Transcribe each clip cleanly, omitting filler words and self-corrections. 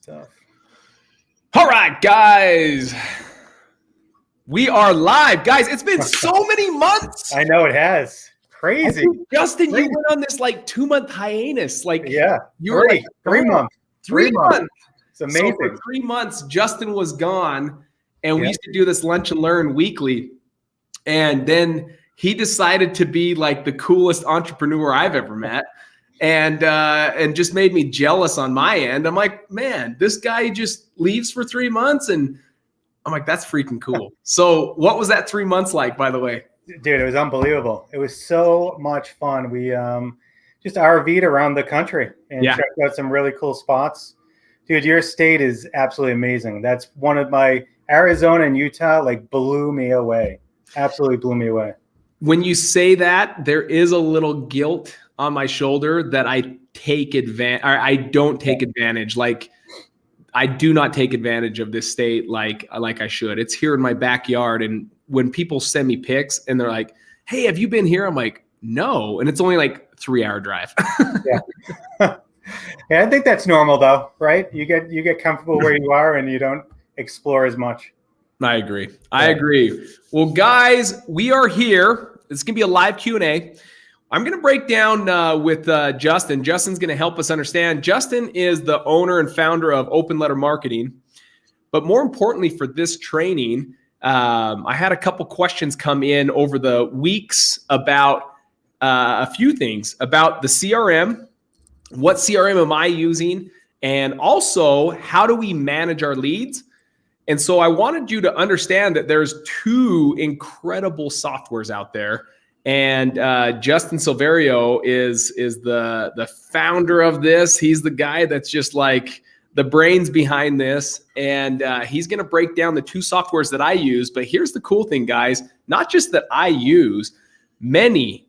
Stuff. All right, guys. We are live. Guys, it's been so many months. I know it has. Crazy. Justin, you went on this like 2-month hiatus. Like, yeah, you were like 3 months. 3 months. It's amazing. So for 3 months, Justin was gone, and we used to do this lunch and learn weekly. And then he decided to be like the coolest entrepreneur I've ever met. And just made me jealous on my end. I'm like, man, this guy just leaves for 3 months, and I'm like, that's freaking cool. So what was that 3 months like, by the way? Dude, it was unbelievable. It was so much fun. We just RV'd around the country and checked out some really cool spots. Dude, your state is absolutely amazing. That's one of my Arizona and Utah, like blew me away. Absolutely blew me away. When you say that, there is a little guilt on my shoulder that I take advantage, or I don't take advantage. Like, I do not take advantage of this state like I should. It's here in my backyard. And when people send me pics and they're like, hey, have you been here? I'm like, no. And it's only like 3-hour drive. Yeah, I think that's normal though, right? You get comfortable where you are and you don't explore as much. I agree. I agree. Well, guys, we are here. It's going to be a live Q&A. I'm going to break down with Justin. Justin's going to help us understand. Justin is the owner and founder of Open Letter Marketing. But more importantly for this training, I had a couple questions come in over the weeks about a few things. About the CRM, what CRM am I using? And also, how do we manage our leads? And so I wanted you to understand that there's 2 incredible softwares out there. And Justin Silverio is the founder of this. He's the guy that's just like the brains behind this. And he's going to break down the 2 softwares that I use. But here's the cool thing, guys. Not just that I use, many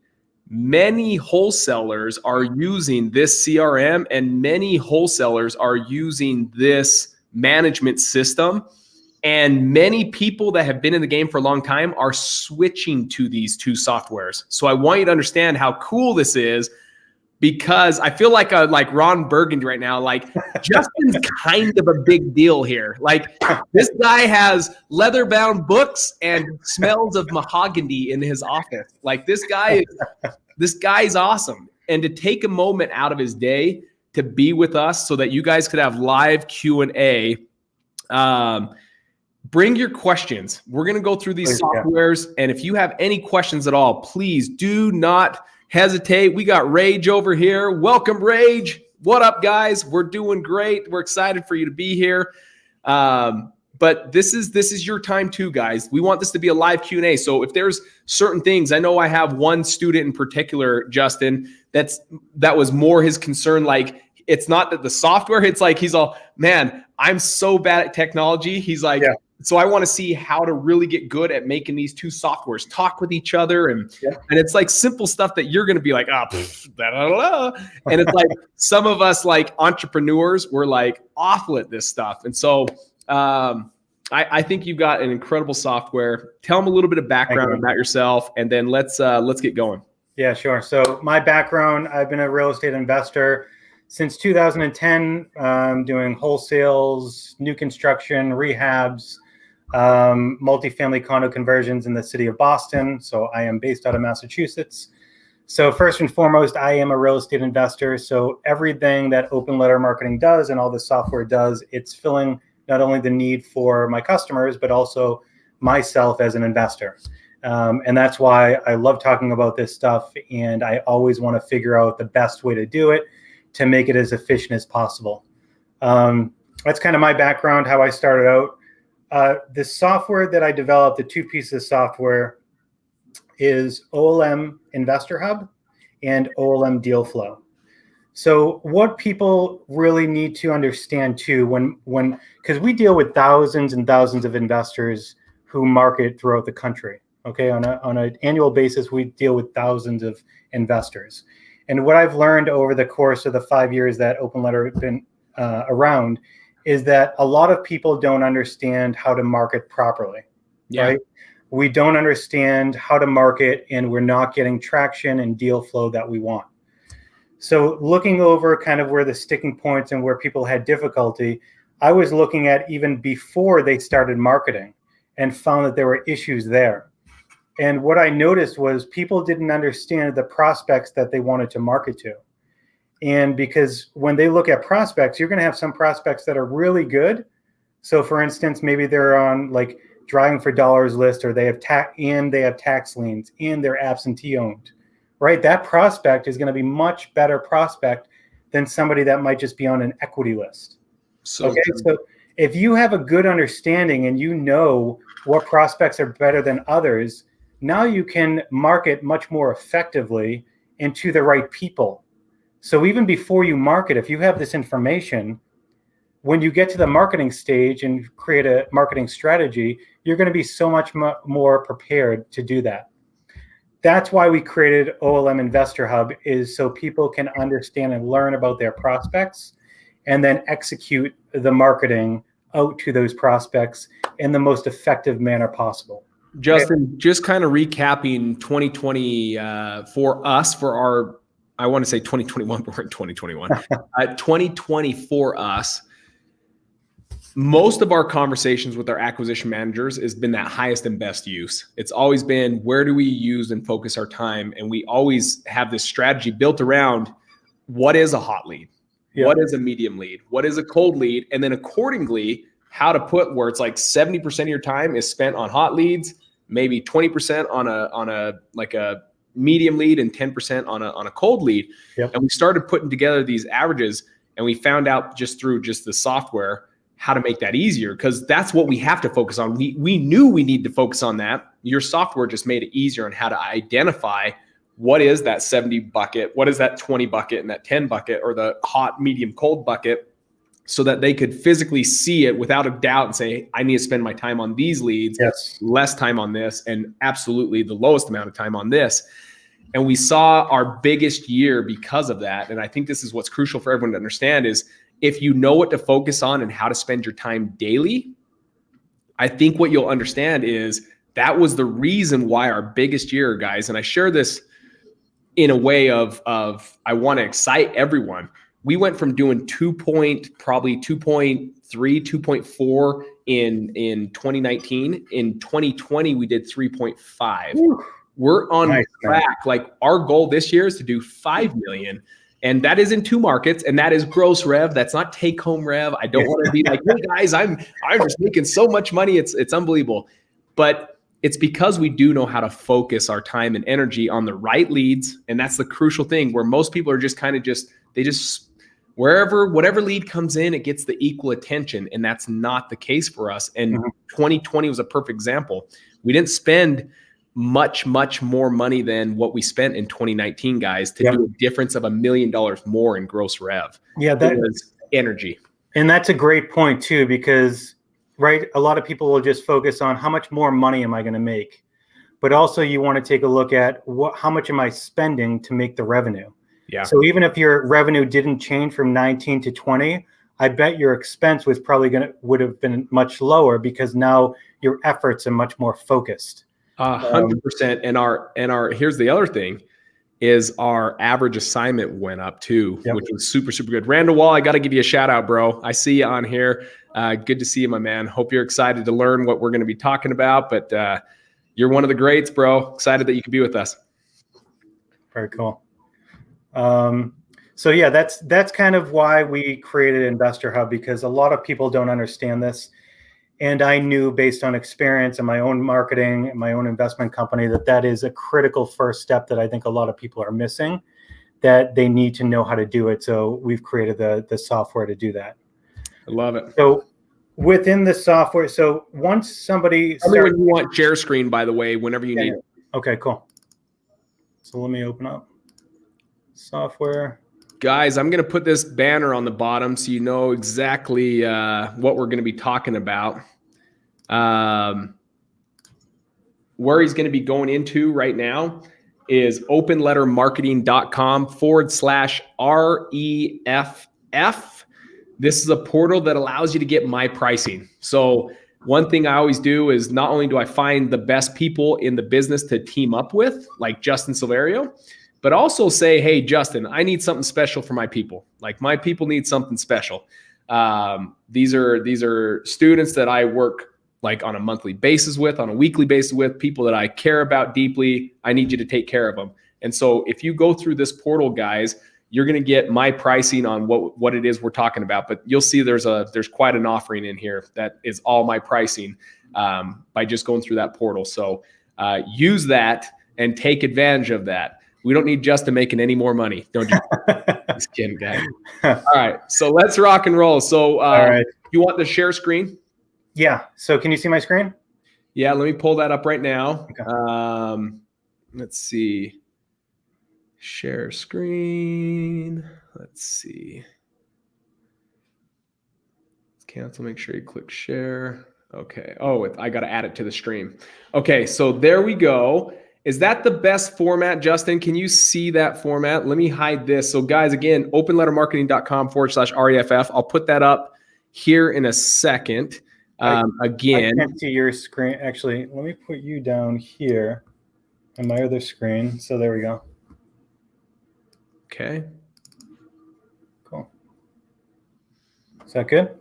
wholesalers are using this CRM, and many wholesalers are using this management system. And many people that have been in the game for a long time are switching to these 2 softwares. So I want you to understand how cool this is, because I feel like Ron Burgundy right now. Like, Justin's kind of a big deal here. Like, this guy has leather-bound books and smells of mahogany in his office. Like, this guy's awesome. And to take a moment out of his day to be with us so that you guys could have live Q&A. Bring your questions. We're going to go through these softwares. And if you have any questions at all, please do not hesitate. We got Rage over here. Welcome, Rage. What up, guys? We're doing great. We're excited for you to be here. But this is your time too, guys. We want this to be a live Q&A. So if there's certain things, I know I have one student in particular, Justin, that was more his concern. Like, it's not that the software, it's like, he's all, man, I'm so bad at technology. He's like, so I want to see how to really get good at making these 2 softwares talk with each other. And it's like simple stuff that you're going to be like, and it's like some of us like entrepreneurs, we're like awful at this stuff. And so I think you've got an incredible software. Tell them a little bit of background about yourself, and then let's get going. Yeah, sure. So my background, I've been a real estate investor since 2010, doing wholesales, new construction, rehabs, multifamily condo conversions in the city of Boston. So I am based out of Massachusetts. So first and foremost, I am a real estate investor. So everything that Open Letter Marketing does and all the software does, it's filling not only the need for my customers, but also myself as an investor. And that's why I love talking about this stuff. And I always want to figure out the best way to do it to make it as efficient as possible. That's kind of my background, how I started out. The software that I developed, the 2 pieces of software, is OLM Investor Hub and OLM Deal Flow. So what people really need to understand too, because we deal with thousands and thousands of investors who market throughout the country. Okay, on an annual basis, we deal with thousands of investors. And what I've learned over the course of the 5 years that Open Letter has been around is that a lot of people don't understand how to market properly, right? We don't understand how to market, and we're not getting traction and deal flow that we want. So looking over kind of where the sticking points and where people had difficulty, I was looking at even before they started marketing and found that there were issues there. And what I noticed was people didn't understand the prospects that they wanted to market to. And because when they look at prospects, you're going to have some prospects that are really good. So for instance, maybe they're on like driving for dollars list, or they have tax liens and they're absentee owned, right? That prospect is going to be much better prospect than somebody that might just be on an equity list. So if you have a good understanding and you know what prospects are better than others, now you can market much more effectively and to the right people. So even before you market, if you have this information, when you get to the marketing stage and create a marketing strategy, you're going to be so much more prepared to do that. That's why we created OLM Investor Hub, is so people can understand and learn about their prospects and then execute the marketing out to those prospects in the most effective manner possible. Justin, just kind of recapping 2020 for us, for our, I want to say 2021, but we're in 2021. 2020 for us, most of our conversations with our acquisition managers has been that highest and best use. It's always been, where do we use and focus our time? And we always have this strategy built around what is a hot lead? Yep. What is a medium lead? What is a cold lead? And then accordingly, how to put where it's like 70% of your time is spent on hot leads, maybe 20% on a medium lead, and 10% on a cold lead. Yep. And we started putting together these averages, and we found out just through just the software how to make that easier, because that's what we have to focus on. We knew we need to focus on that. Your software just made it easier on how to identify what is that 70 bucket, what is that 20 bucket and that 10 bucket, or the hot, medium, cold bucket, so that they could physically see it without a doubt and say, I need to spend my time on these leads, yes, less time on this, and absolutely the lowest amount of time on this. And we saw our biggest year because of that. And I think this is what's crucial for everyone to understand is, if you know what to focus on and how to spend your time daily, I think what you'll understand is that was the reason why our biggest year, guys, and I share this in a way of I want to excite everyone. We went from doing 2.3, 2.4 in 2019. In 2020, we did 3.5. Woo. We're on track. Man. Like, our goal this year is to do 5 million. And that is in 2 markets, and that is gross rev. That's not take home rev. I don't want to be like, hey guys, I'm just making so much money. It's unbelievable. But it's because we do know how to focus our time and energy on the right leads. And that's the crucial thing, where most people are just kind of whatever lead comes in, it gets the equal attention. And that's not the case for us. And 2020 was a perfect example. We didn't spend much more money than what we spent in 2019, guys, to do a difference of $1 million more in gross rev. Yeah, that is energy. And that's a great point too, because right, a lot of people will just focus on how much more money am I going to make, but also you want to take a look at how much am I spending to make the revenue. Yeah. So even if your revenue didn't change from 19 to 20, I bet your expense was probably would have been much lower, because now your efforts are much more focused. 100%. And our here's the other thing is our average assignment went up too, which was super good. Randall Wall, I got to give you a shout out, bro. I see you on here. Good to see you, my man. Hope you're excited to learn what we're going to be talking about, but you're one of the greats, bro. Excited that you could be with us. Very cool. So yeah, that's kind of why we created Investor Hub, because a lot of people don't understand this. And I knew, based on experience and my own marketing and my own investment company, that is a critical first step that I think a lot of people are missing, that they need to know how to do it. So we've created the software to do that. I love it. So within the software, so once somebody when you want share screen, by the way, whenever you need it. Okay, cool. So let me open up software. Guys, I'm going to put this banner on the bottom so you know exactly what we're going to be talking about. Where he's going to be going into right now is openlettermarketing.com/REFF. This is a portal that allows you to get my pricing. So one thing I always do is, not only do I find the best people in the business to team up with, like Justin Silverio, but also say, hey, Justin, I need something special for my people. Like, my people need something special. These are students that I work like on a monthly basis with, on a weekly basis with, people that I care about deeply. I need you to take care of them. And so if you go through this portal, guys, you're going to get my pricing on what it is we're talking about. But you'll see there's quite an offering in here that is all my pricing by just going through that portal. So use that and take advantage of that. We don't need Justin making any more money. Don't you? Just kidding, guys. All right. So let's rock and roll. So all right. You want the share screen? Yeah. So can you see my screen? Yeah. Let me pull that up right now. Okay. Let's see. Share screen. Let's see. Cancel. Make sure you click share. Okay. Oh, I got to add it to the stream. Okay. So there we go. Is that the best format, Justin? Can you see that format? Let me hide this. So guys, again, openlettermarketing.com/REFF. I'll put that up here in a second. Again, I can't see your screen. Actually, let me put you down here on my other screen. So there we go. Okay. Cool. Is that good?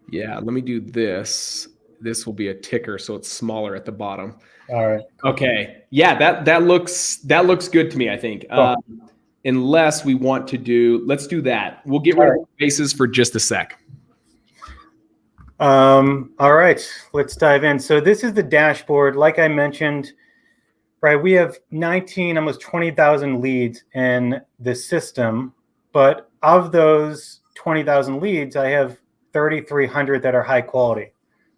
Yeah, let me do this. This will be a ticker, so it's smaller at the bottom. All right. Cool. Okay. Yeah, that looks good to me, I think. Cool. Unless we want to let's do that. We'll get rid of the faces for just a sec. All right, let's dive in. So this is the dashboard. Like I mentioned, right, we have 19, almost 20,000 leads in the system, but of those 20,000 leads, I have 3,300 that are high quality.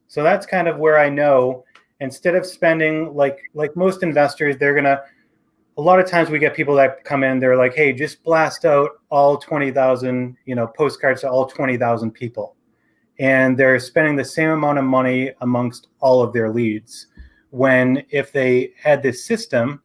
So that's kind of where I know, instead of spending like most investors, a lot of times we get people that come in, they're like, hey, just blast out all 20,000, postcards to all 20,000 people. And they're spending the same amount of money amongst all of their leads. When if they had this system,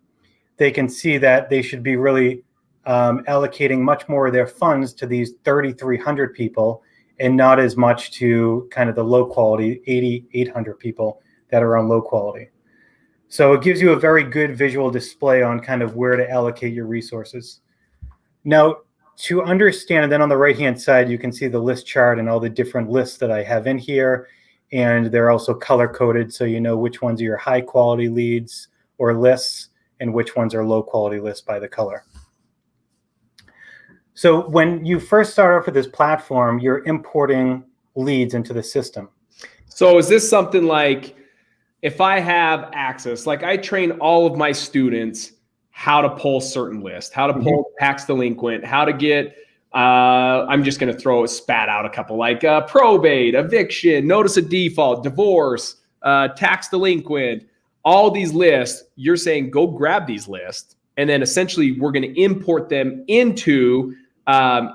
they can see that they should be really allocating much more of their funds to these 3,300 people and not as much to kind of the low quality 8,800 people that are on low quality. So it gives you a very good visual display on kind of where to allocate your resources. Now, to understand, and then on the right-hand side, you can see the list chart and all the different lists that I have in here. And they're also color-coded, so you know which ones are your high-quality leads or lists and which ones are low-quality lists by the color. So when you first start off with this platform, you're importing leads into the system. So is this something like, if I have access, like I train all of my students how to pull certain lists, how to pull tax delinquent, how to get, I'm just going to spat out a couple, like probate, eviction, notice of default, divorce, tax delinquent, all these lists. You're saying go grab these lists, and then essentially we're going to import them into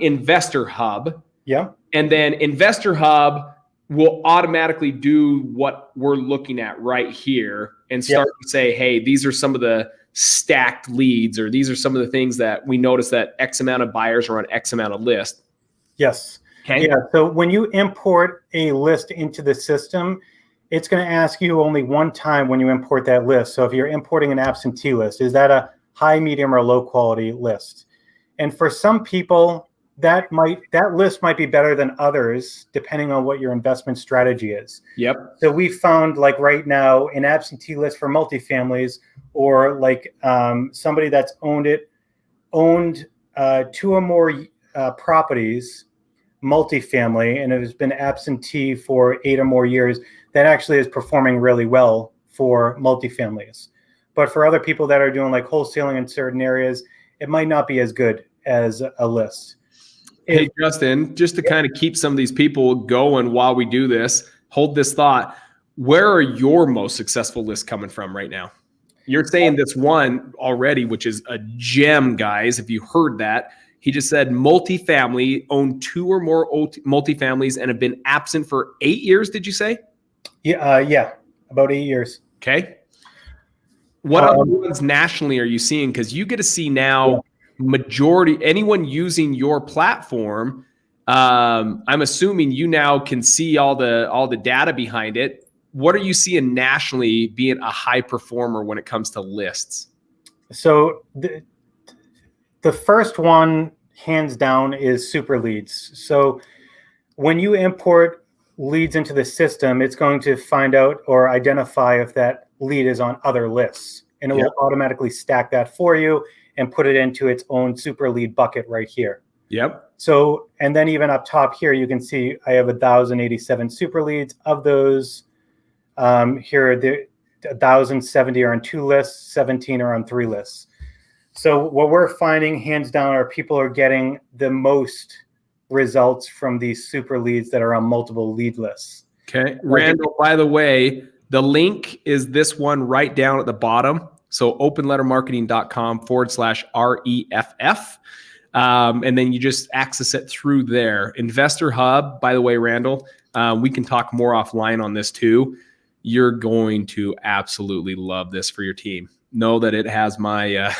Investor Hub. Yeah. And then Investor Hub will automatically do what we're looking at right here and start to say, hey, these are some of the stacked leads, or these are some of the things that we notice that X amount of buyers are on X amount of list. Yes. Okay. Yeah. So when you import a list into the system, it's going to ask you only one time when you import that list. So if you're importing an absentee list, is that a high, medium, or low quality list? And for some people, that list might be better than others, depending on what your investment strategy is. Yep. So we found, like right now, an absentee list for multifamilies, or like somebody that's owned 2 or more properties, multifamily, and it has been absentee for 8 or more years, that actually is performing really well for multifamilies. But for other people that are doing like wholesaling in certain areas, it might not be as good as a list. Hey, Justin, just to kind of keep some of these people going while we do this, hold this thought. Where are your most successful lists coming from right now? You're saying this one already, which is a gem, guys. If you heard that, he just said multifamily, own 2 or more multifamilies and have been absent for 8 years. Did you say? Yeah, about 8 years. Okay. What other ones nationally are you seeing? Because you get to see now majority, anyone using your platform. I'm assuming you now can see all the data behind it. What are you seeing nationally being a high performer when it comes to lists? So the first one, hands down, is Super Leads. So when you import leads into the system, it's going to find out or identify if that lead is on other lists, and it will automatically stack that for you and put it into its own super lead bucket right here. Yep. So, and then even up top here, you can see I have 1,087 super leads. Of those, here the 1,070 are on 2 lists, 17 are on 3 lists. So what we're finding, hands down, are people are getting the most results from these super leads that are on multiple lead lists. Okay. Randall, by the way, the link is this one right down at the bottom. So openlettermarketing.com/REFF. And then you just access it through there. Investor Hub, by the way, Randall, we can talk more offline on this too. You're going to absolutely love this for your team. Know that it has my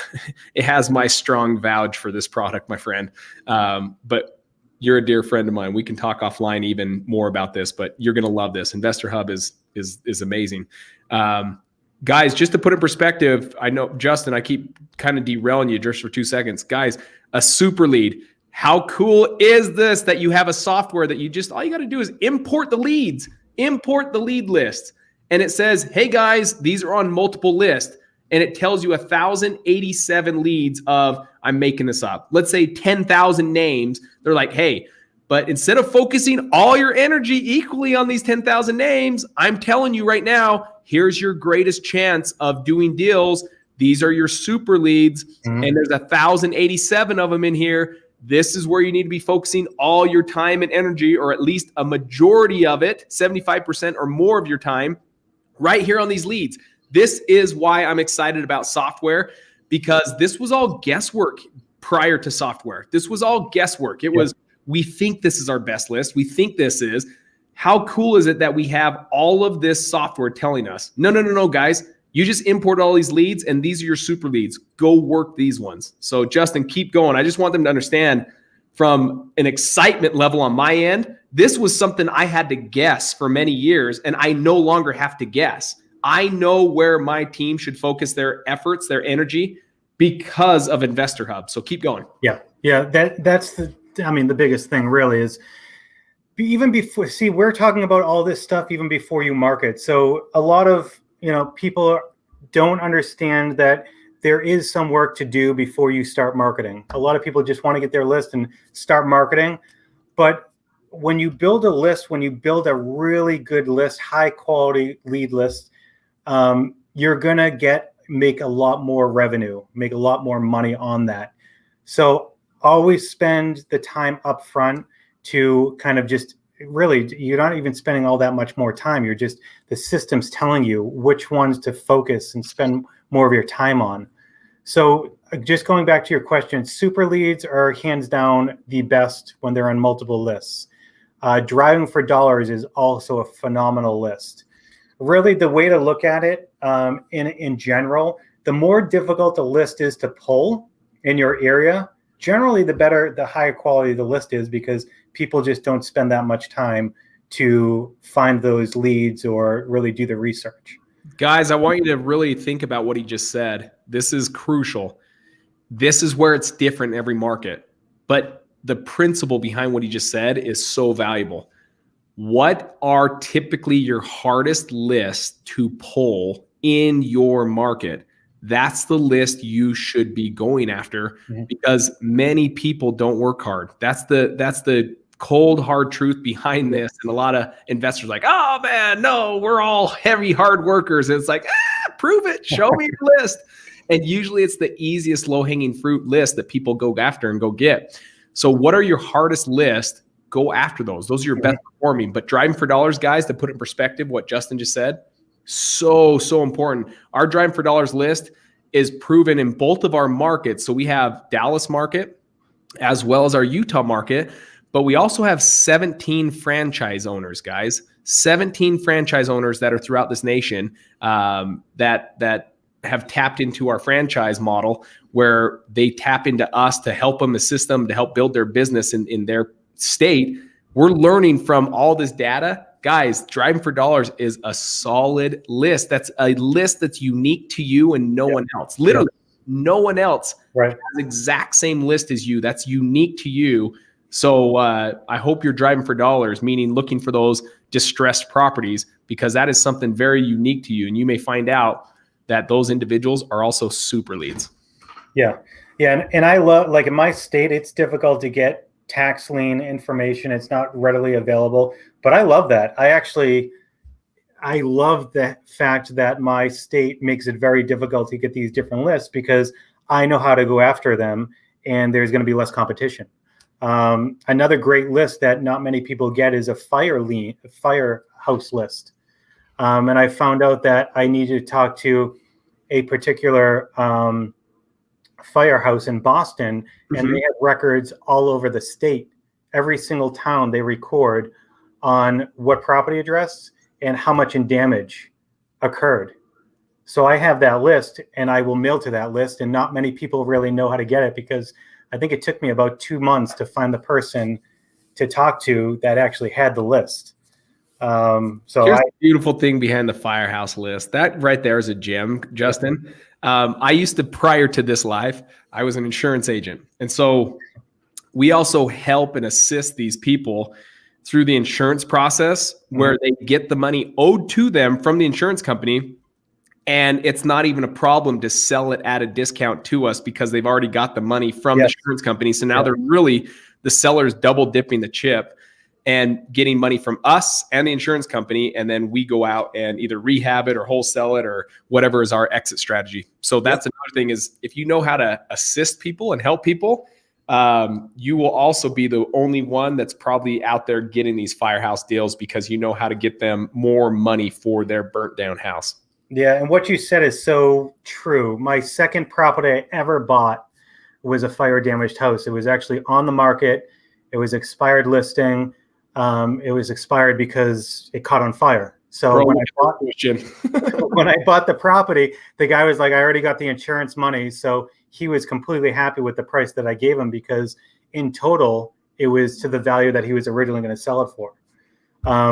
strong vouch for this product, my friend. But you're a dear friend of mine. We can talk offline even more about this, but you're going to love this. Investor Hub is amazing. Guys, just to put in perspective, I know, Justin, I keep kind of derailing you just for 2 seconds. Guys, a super lead. How cool is this that you have a software that all you got to do is import the leads, import the lead list. And it says, hey guys, these are on multiple lists. And it tells you 1,087 leads of, I'm making this up, let's say 10,000 names. They're like, hey, but instead of focusing all your energy equally on these 10,000 names, I'm telling you right now, here's your greatest chance of doing deals. These are your super leads. And there's 1,087 of them in here. This is where you need to be focusing all your time and energy, or at least a majority of it, 75% or more of your time, right here on these leads. This is why I'm excited about software, because this was all guesswork prior to software. This was all guesswork. It was, we think this is our best list. We think this is. How cool is it that we have all of this software telling us, no, guys, you just import all these leads and these are your super leads. Go work these ones. So Justin, keep going. I just want them to understand from an excitement level on my end, this was something I had to guess for many years, and I no longer have to guess. I know where my team should focus their efforts, their energy, because of Investor Hub. So keep going. Yeah. That's the biggest thing really is even before. See, we're talking about all this stuff even before you market. So a lot of people don't understand that there is some work to do before you start marketing. A lot of people just want to get their list and start marketing, but when you build a list, when you build a really good list, high quality lead list, you're going to make a lot more revenue, make a lot more money on that. So always spend the time up front to kind of just really, you're not even spending all that much more time. You're just, the system's telling you which ones to focus and spend more of your time on. So just going back to your question, super leads are hands down the best when they're on multiple lists. Driving for dollars is also a phenomenal list. Really, the way to look at it in general, the more difficult a list is to pull in your area, generally the better, the higher quality the list is, because people just don't spend that much time to find those leads or really do the research. Guys, I want you to really think about what he just said. This is crucial. This is where it's different in every market. But the principle behind what he just said is so valuable. What are typically your hardest lists to pull in your market? That's the list you should be going after, because many people don't work hard. That's the cold, hard truth behind this. And a lot of investors are like, oh man, no, we're all heavy, hard workers. And it's like, prove it, show me your list. And usually it's the easiest low-hanging fruit list that people go after and go get. So what are your hardest lists? Go after those. Those are your best performing. But driving for dollars, guys, to put in perspective what Justin just said, so important. Our driving for dollars list is proven in both of our markets. So we have Dallas market as well as our Utah market, but we also have 17 franchise owners, guys. 17 franchise owners that are throughout this nation that have tapped into our franchise model, where they tap into us to help them, assist them, to help build their business in their state. We're learning from all this data. Guys, driving for dollars is a solid list. That's a list that's unique to you and no one else. Literally, no one else has the exact same list as you. That's unique to you. So I hope you're driving for dollars, meaning looking for those distressed properties, because that is something very unique to you. And you may find out that those individuals are also super leads. Yeah. Yeah. And I love, like in my state, it's difficult to get tax lien information. It's not readily available, but I love that. I love the fact that my state makes it very difficult to get these different lists, because I know how to go after them and there's going to be less competition. Another great list that not many people get is a firehouse list. And I found out that I need to talk to a particular firehouse in Boston, and they have records all over the state. Every single town they record on what property address and how much in damage occurred. So I have that list, and I will mail to that list, and not many people really know how to get it, because I think it took me about 2 months to find the person to talk to that actually had the list. Here's the beautiful thing behind the firehouse list. That right there is a gem, Justin. I used to, prior to this life, I was an insurance agent. And so we also help and assist these people through the insurance process, where they get the money owed to them from the insurance company. And it's not even a problem to sell it at a discount to us, because they've already got the money from the insurance company. So now they're really, the seller's double dipping the chip and getting money from us and the insurance company. And then we go out and either rehab it or wholesale it or whatever is our exit strategy. So that's another thing, is if you know how to assist people and help people, you will also be the only one that's probably out there getting these firehouse deals, because you know how to get them more money for their burnt down house. Yeah, and what you said is so true. My second property I ever bought was a fire damaged house. It was actually on the market. It was expired listing. It was expired because it caught on fire. So when I bought the property, the guy was like, I already got the insurance money. So he was completely happy with the price that I gave him, because in total, it was to the value that he was originally going to sell it for.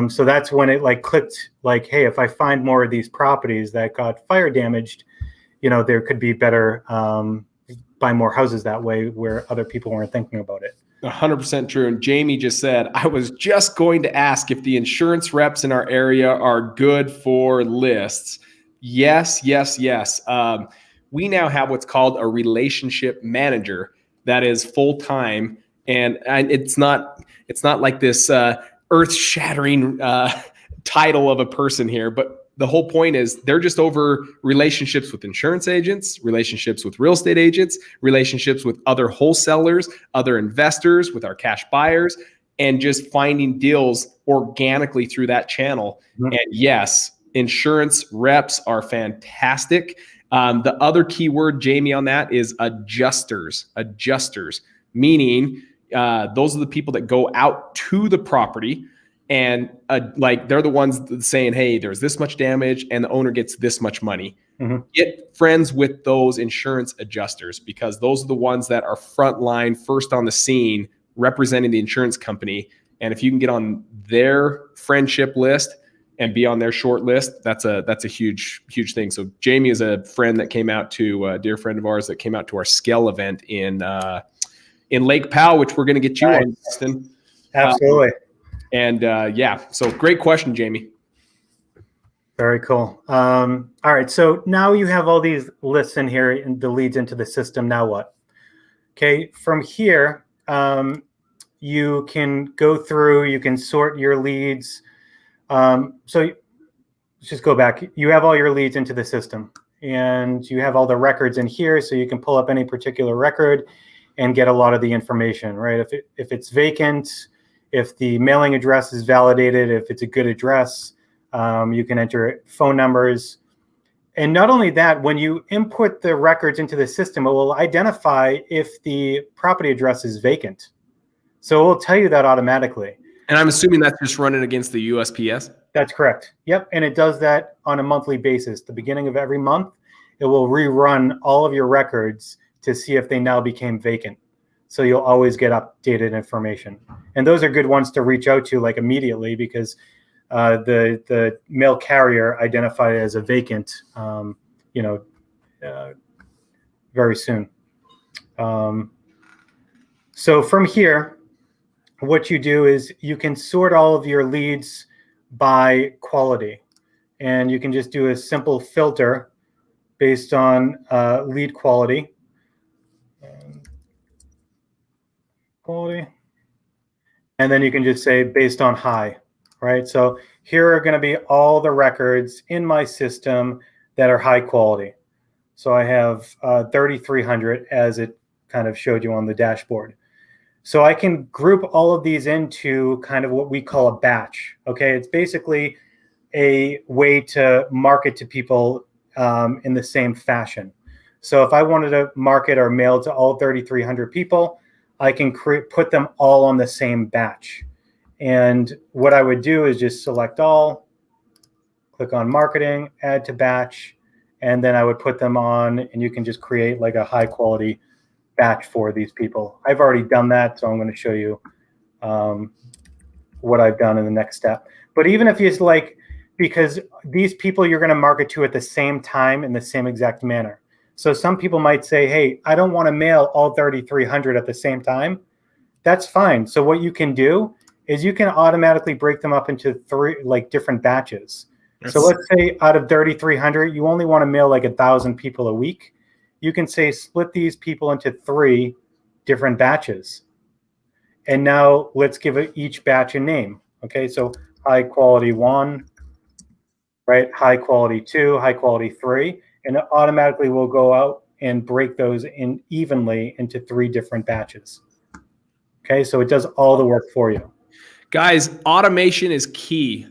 So that's when it like clicked, like, hey, if I find more of these properties that got fire damaged, there could be better, buy more houses that way, where other people weren't thinking about it. 100% true. And Jamie just said, I was just going to ask if the insurance reps in our area are good for lists. Yes. We now have what's called a relationship manager that is full-time. And it's not like this earth-shattering title of a person here, but the whole point is they're just over relationships with insurance agents, relationships with real estate agents, relationships with other wholesalers, other investors, with our cash buyers, and just finding deals organically through that channel. And yes, insurance reps are fantastic. The other key word, Jamie, on that is adjusters, meaning those are the people that go out to the property and like they're the ones saying, hey, there's this much damage and the owner gets this much money. Get friends with those insurance adjusters, because those are the ones that are frontline, first on the scene, representing the insurance company. And if you can get on their friendship list and be on their short list, that's a huge thing. So Jamie is a friend that came out to, a dear friend of ours that came out to our Scale event in Lake Powell, which we're going to get you on, Justin. Absolutely. So great question, Jamie. Very cool. All right. So now you have all these lists in here and the leads into the system. Now what? Okay. From here, you can go through, you can sort your leads. So let's just go back. You have all your leads into the system, and you have all the records in here. So you can pull up any particular record and get a lot of the information, right? If it's vacant, if the mailing address is validated, if it's a good address, you can enter phone numbers. And not only that, when you input the records into the system, it will identify if the property address is vacant. So it will tell you that automatically. And I'm assuming that's just running against the USPS? That's correct. Yep. And it does that on a monthly basis. The beginning of every month, it will rerun all of your records to see if they now became vacant. So you'll always get updated information. And those are good ones to reach out to like immediately, because the mail carrier identified it as a vacant, very soon. So from here, what you do is you can sort all of your leads by quality, and you can just do a simple filter based on lead quality. And then you can just say based on high, right? So here are going to be all the records in my system that are high quality. So I have 3,300 as it kind of showed you on the dashboard. So I can group all of these into kind of what we call a batch. Okay, it's basically a way to market to people in the same fashion. So if I wanted to market or mail to all 3,300 people, I can put them all on the same batch. And what I would do is just select all, click on marketing, add to batch, and then I would put them on, and you can just create like a high quality batch for these people. I've already done that, so I'm going to show you what I've done in the next step. But even if you like, because these people you're going to market to at the same time in the same exact manner. So some people might say, hey, I don't want to mail all 3,300 at the same time. That's fine. So what you can do is you can automatically break them up into three like different batches. So let's say out of 3,300, you only want to mail like 1,000 people a week. You can say split these people into 3 different batches. And now let's give each batch a name. Okay, so high quality 1, right? High quality 2, high quality 3. And it automatically will go out and break those in evenly into 3 different batches. Okay, so it does all the work for you. Guys, automation is key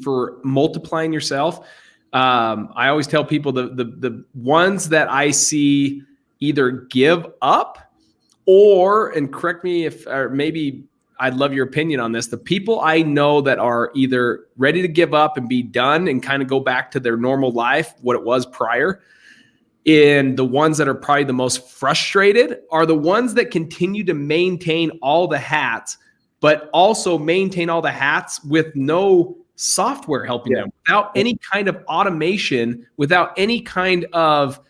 for multiplying yourself. I always tell people the ones that I see either give up or, and correct me if, or maybe I'd love your opinion on this. The people I know that are either ready to give up and be done and kind of go back to their normal life, what it was prior, and the ones that are probably the most frustrated are the ones that continue to maintain all the hats, but also maintain all the hats with no software helping them, without any kind of automation, without any kind of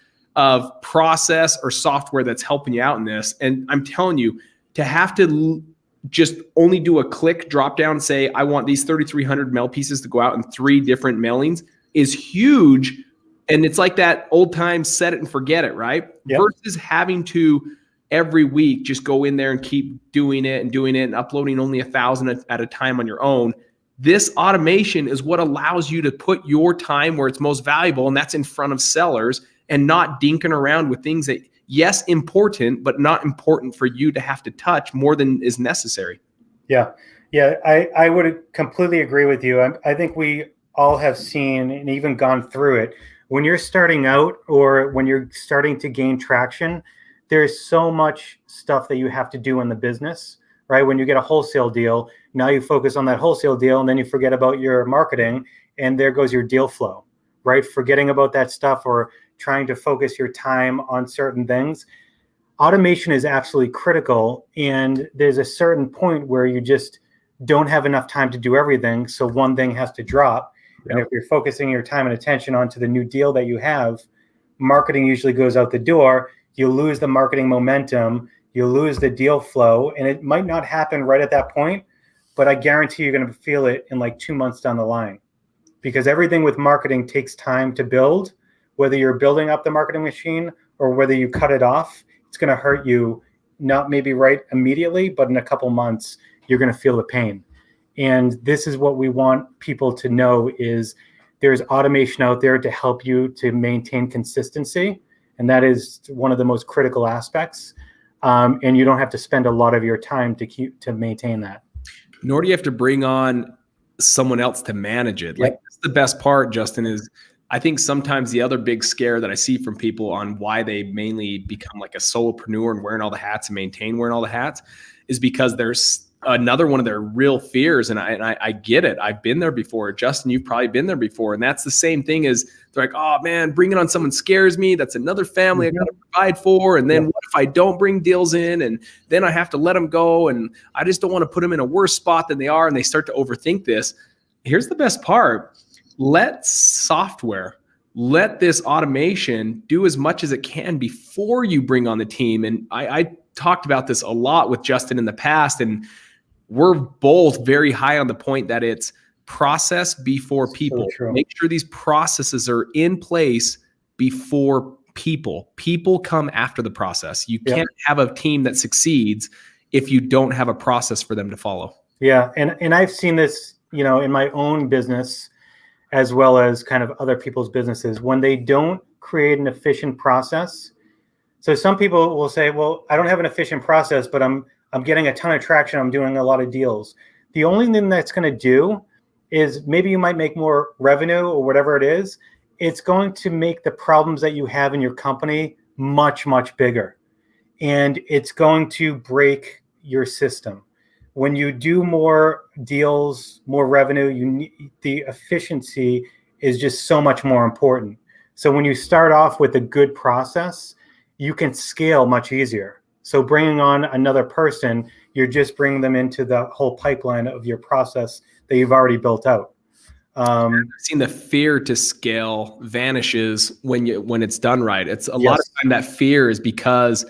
process or software that's helping you out in this. And I'm telling you, to have to just only do a click drop down and say, I want these 3,300 mail pieces to go out in 3 different mailings is huge. And it's like that old time set it and forget it, right? Yep. Versus having to every week just go in there and keep doing it and uploading only 1,000 at a time on your own. This automation is what allows you to put your time where it's most valuable, and that's in front of sellers, and not dinking around with things that, yes, important, but not important for you to have to touch more than is necessary. Yeah, I would completely agree with you. I think we all have seen and even gone through it. When you're starting out or when you're starting to gain traction, there's so much stuff that you have to do in the business, right? When you get a wholesale deal, now you focus on that wholesale deal and then you forget about your marketing, and there goes your deal flow, right? Forgetting about that stuff or trying to focus your time on certain things. Automation is absolutely critical, and there's a certain point where you just don't have enough time to do everything, so one thing has to drop. Yep. And if you're focusing your time and attention onto the new deal that you have, marketing usually goes out the door. You lose the marketing momentum, you lose the deal flow, and it might not happen right at that point, but I guarantee you're going to feel it in like 2 months down the line, because everything with marketing takes time to build. Whether you're building up the marketing machine or whether you cut it off, it's going to hurt you, not maybe right immediately, but in a couple months, you're going to feel the pain. And this is what we want people to know is there's automation out there to help you to maintain consistency. And that is one of the most critical aspects. And you don't have to spend a lot of your time to maintain that. Nor do you have to bring on someone else to manage it. Like, that's the best part, Justin, is I think sometimes the other big scare that I see from people on why they mainly become like a solopreneur and wearing all the hats and maintain wearing all the hats is because there's another one of their real fears. And I get it. I've been there before. Justin, you've probably been there before. And that's the same thing as they're like, oh man, bringing on someone scares me. That's another family I got to provide for. And then what if I don't bring deals in and then I have to let them go? And I just don't want to put them in a worse spot than they are. And they start to overthink this. Here's the best part. Let software, let this automation do as much as it can before you bring on the team. And I talked about this a lot with Justin in the past, and we're both very high on the point that it's process before people. So true. Make sure these processes are in place before people. People come after the process. You can't have a team that succeeds if you don't have a process for them to follow. Yeah. And I've seen this, in my own business, as well as kind of other people's businesses, when they don't create an efficient process. So some people will say, well, I don't have an efficient process, but I'm getting a ton of traction. I'm doing a lot of deals. The only thing that's going to do is maybe you might make more revenue or whatever it is. It's going to make the problems that you have in your company much, much bigger. And it's going to break your system. When you do more deals, more revenue, the efficiency is just so much more important. So when you start off with a good process, you can scale much easier. So bringing on another person, you're just bringing them into the whole pipeline of your process that you've already built out. I've seen the fear to scale vanishes when it's done right. It's a lot of time that fear is because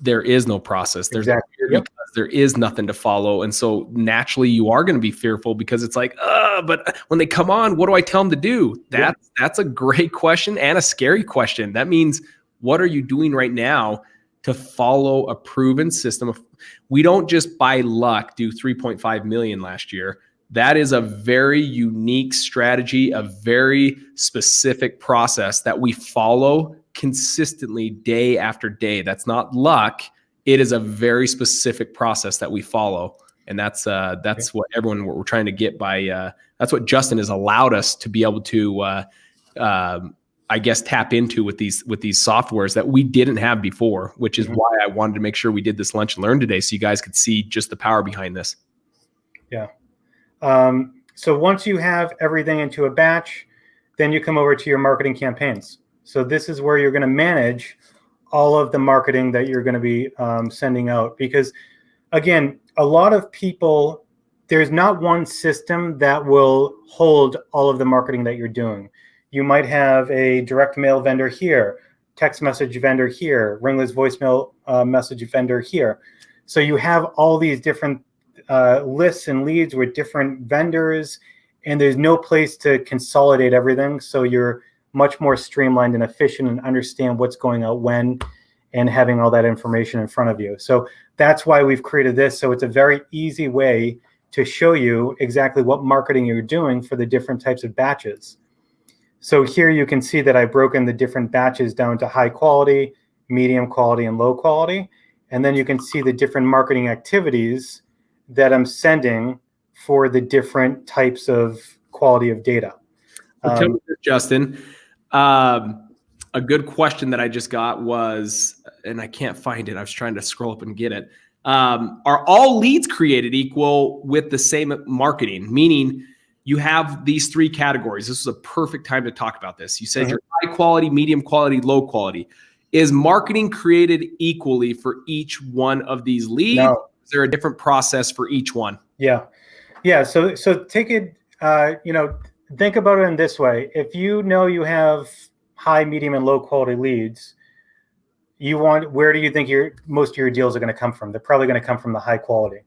there is no process. There's no fear because there is nothing to follow. And so naturally you are going to be fearful because it's like, but when they come on, what do I tell them to do? That's a great question and a scary question. That means, what are you doing right now to follow a proven system? We don't just by luck do 3.5 million last year. That is a very unique strategy, a very specific process that we follow consistently day after day. That's not luck. It is a very specific process that we follow. And that's what we're trying to get by, that's what Justin has allowed us to be able to, I guess, tap into with these softwares that we didn't have before, which is why I wanted to make sure we did this lunch and learn today, so you guys could see just the power behind this. Yeah. So once you have everything into a batch, then you come over to your marketing campaigns. So this is where you're going to manage all of the marketing that you're going to be sending out. Because again, a lot of people, there's not one system that will hold all of the marketing that you're doing. You might have a direct mail vendor here, text message vendor here, ringless voicemail message vendor here. So you have all these different lists and leads with different vendors, and there's no place to consolidate everything. So you're much more streamlined and efficient and understand what's going out when and having all that information in front of you. So that's why we've created this. So it's a very easy way to show you exactly what marketing you're doing for the different types of batches. So here you can see that I've broken the different batches down to high quality, medium quality, and low quality. And then you can see the different marketing activities that I'm sending for the different types of quality of data. Tell me this, Justin. A good question that I just got was, and I can't find it, I was trying to scroll up and get it. Are all leads created equal with the same marketing? Meaning you have these three categories. This is a perfect time to talk about this. You said you're high quality, medium quality, low quality. Is marketing created equally for each one of these leads? No. Is there a different process for each one? Yeah. So take it, think about it in this way. If you know you have high, medium, and low quality leads, where do you think most of your deals are going to come from? They're probably going to come from the high quality.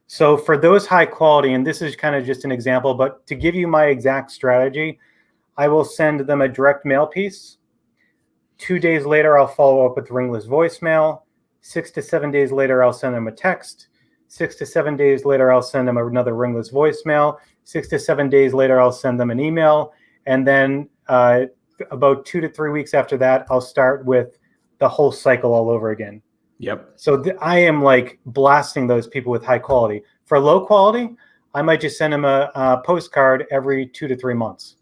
So for those high quality, and this is kind of just an example, but to give you my exact strategy, I will send them a direct mail piece. 2 days later, I'll follow up with ringless voicemail. 6 to 7 days later, I'll send them a text. 6 to 7 days later, I'll send them another ringless voicemail. 6 to 7 days later, I'll send them an email. And then about 2 to 3 weeks after that, I'll start with the whole cycle all over again. Yep. So I am like blasting those people with high quality. For low quality, I might just send them a postcard every 2 to 3 months.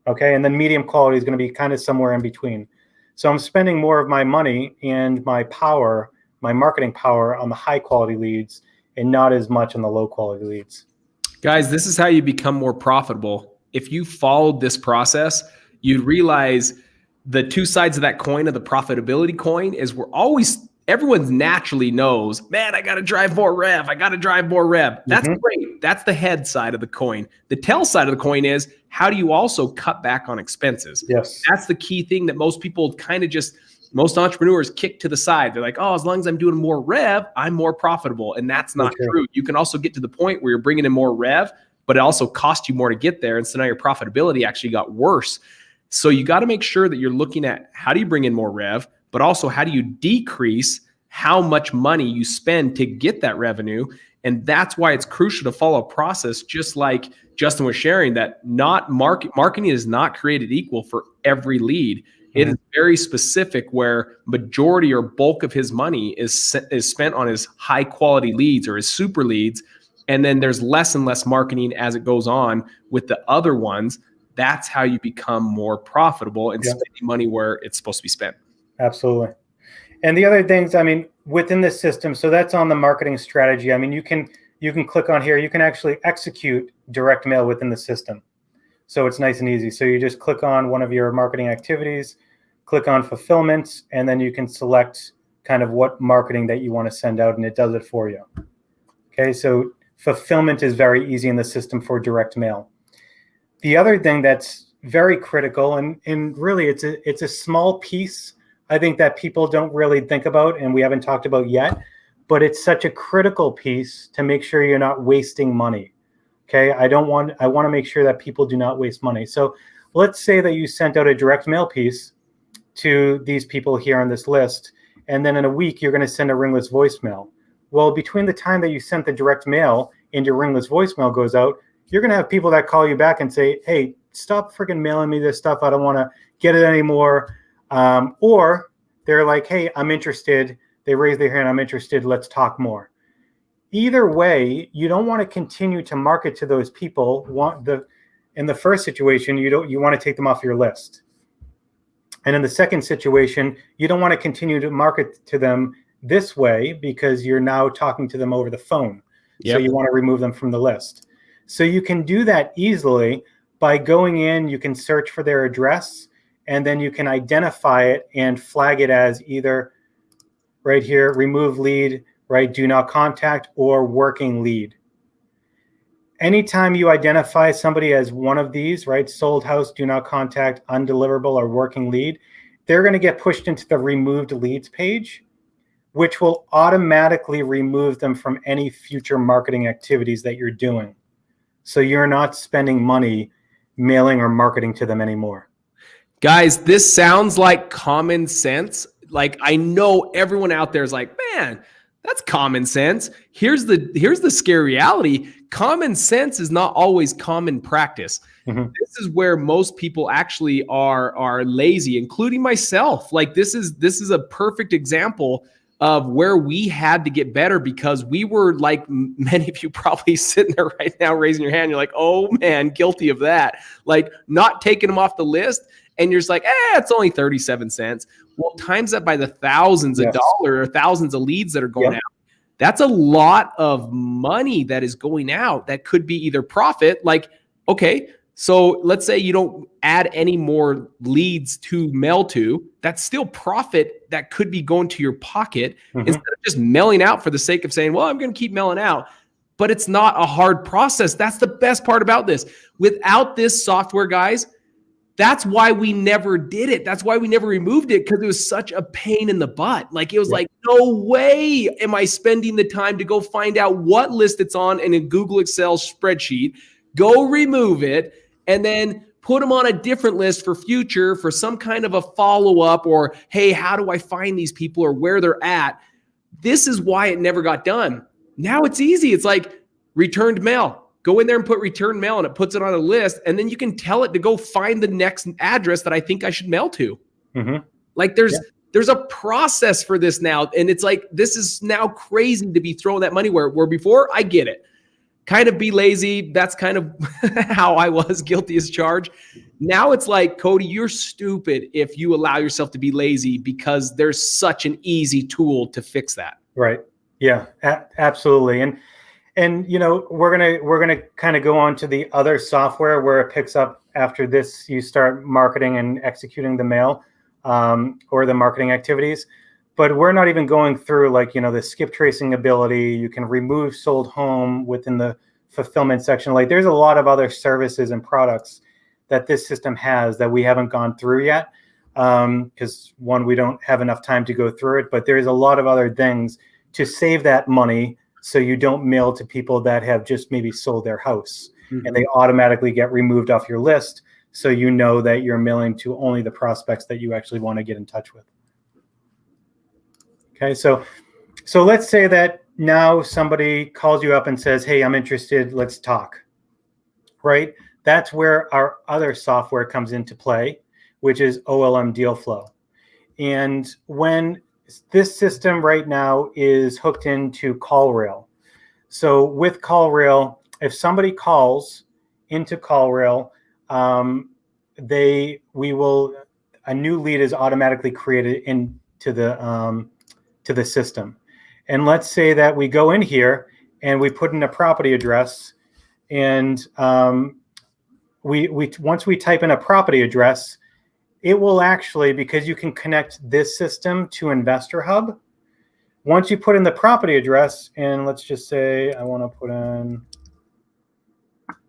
Okay. And then medium quality is going to be kind of somewhere in between. So I'm spending more of my money and my power, my marketing power, on the high quality leads and not as much on the low quality leads. Guys, this is how you become more profitable. If you followed this process, you'd realize the two sides of that coin, of the profitability coin, is we're always everyone naturally knows, man, I got to drive more rev. I got to drive more rev. That's great. That's the head side of the coin. The tail side of the coin is, how do you also cut back on expenses? Yes. That's the key thing that most people kind of most entrepreneurs kick to the side. They're like, oh, as long as I'm doing more rev, I'm more profitable. And that's not true. You can also get to the point where you're bringing in more rev, but it also cost you more to get there. And so now your profitability actually got worse. So you got to make sure that you're looking at, how do you bring in more rev, but also how do you decrease how much money you spend to get that revenue? And that's why it's crucial to follow a process, just like Justin was sharing, that marketing is not created equal for every lead. It is very specific, where majority or bulk of his money is spent on his high quality leads or his super leads. And then there's less and less marketing as it goes on with the other ones. That's how you become more profitable and spending money where it's supposed to be spent. Absolutely. And the other things, I mean, within the system, so that's on the marketing strategy. I mean, you can click on here, you can actually execute direct mail within the system. So it's nice and easy. So you just click on one of your marketing activities, click on fulfillment, and then you can select kind of what marketing that you want to send out, and it does it for you. Okay, so fulfillment is very easy in the system for direct mail. The other thing that's very critical, and really it's a small piece, I think, that people don't really think about and we haven't talked about yet, but it's such a critical piece to make sure you're not wasting money. Okay, I want to make sure that people do not waste money. So let's say that you sent out a direct mail piece to these people here on this list, and then in a week you're going to send a ringless voicemail. Well, between the time that you sent the direct mail and your ringless voicemail goes out, you're going to have people that call you back and say, hey, stop freaking mailing me this stuff. I don't want to get it anymore. Or they're like, hey, I'm interested. They raise their hand. I'm interested. Let's talk more. Either way, you don't want to continue to market to those people. In the first situation, you want to take them off your list. And in the second situation, you don't want to continue to market to them this way because you're now talking to them over the phone. So you want to remove them from the list. So you can do that easily by going in, you can search for their address, and then you can identify it and flag it as either right here, remove lead, right, do not contact, or working lead. Anytime you identify somebody as one of these, right, sold house, do not contact, undeliverable, or working lead, they're going to get pushed into the removed leads page, which will automatically remove them from any future marketing activities that you're doing. So you're not spending money mailing or marketing to them anymore. Guys, this sounds like common sense. Like, I know everyone out there is like, man, that's common sense. Here's the scary reality. Common sense is not always common practice. This is where most people actually are lazy, including myself. Like, this is a perfect example of where we had to get better, because we were, like many of you probably sitting there right now raising your hand. You're like, oh man, guilty of that. Like, not taking them off the list. And you're just like, it's only 37 cents. Well, times that by the thousands of dollars or thousands of leads that are going out. That's a lot of money that is going out that could be either profit. Like, okay, so let's say you don't add any more leads to mail to. That's still profit that could be going to your pocket instead of just mailing out for the sake of saying, well, I'm going to keep mailing out. But it's not a hard process. That's the best part about this. Without this software, guys, that's why we never did it. That's why we never removed it, because it was such a pain in the butt. Like, it was like, no way am I spending the time to go find out what list it's on in a Google Excel spreadsheet, go remove it, and then put them on a different list for future for some kind of a follow-up, or, hey, how do I find these people or where they're at? This is why it never got done. Now it's easy. It's like returned mail. Go in there and put return mail, and it puts it on a list. And then you can tell it to go find the next address that I think I should mail to. Like, there's a process for this now. And it's like, this is now crazy to be throwing that money where before, I get it. Kind of be lazy. That's kind of how I was guilty as charged. Now it's like, Cody, you're stupid if you allow yourself to be lazy, because there's such an easy tool to fix that. Right. Yeah, absolutely. And you know, we're gonna kind of go on to the other software where it picks up after this. You start marketing and executing the mail or the marketing activities. but we're not even going through like, the skip tracing ability. You can remove sold home within the fulfillment section. Like there's a lot of other services and products that this system has that we haven't gone through yet. Because one, we don't have enough time to go through it, but there's a lot of other things to save that money so you don't mail to people that have just maybe sold their house and they automatically get removed off your list. So you know that you're mailing to only the prospects that you actually want to get in touch with. Okay, so let's say that now somebody calls you up and says, hey, I'm interested, let's talk, right? That's where our other software comes into play, which is Olm Deal Flow. And when this system right now is hooked into CallRail. So with CallRail, if somebody calls into CallRail, a new lead is automatically created into the system. And let's say that we go in here and we put in a property address, and once we type in a property address, it will actually, because you can connect this system to Investor Hub, once you put in the property address, and let's just say I want to put in,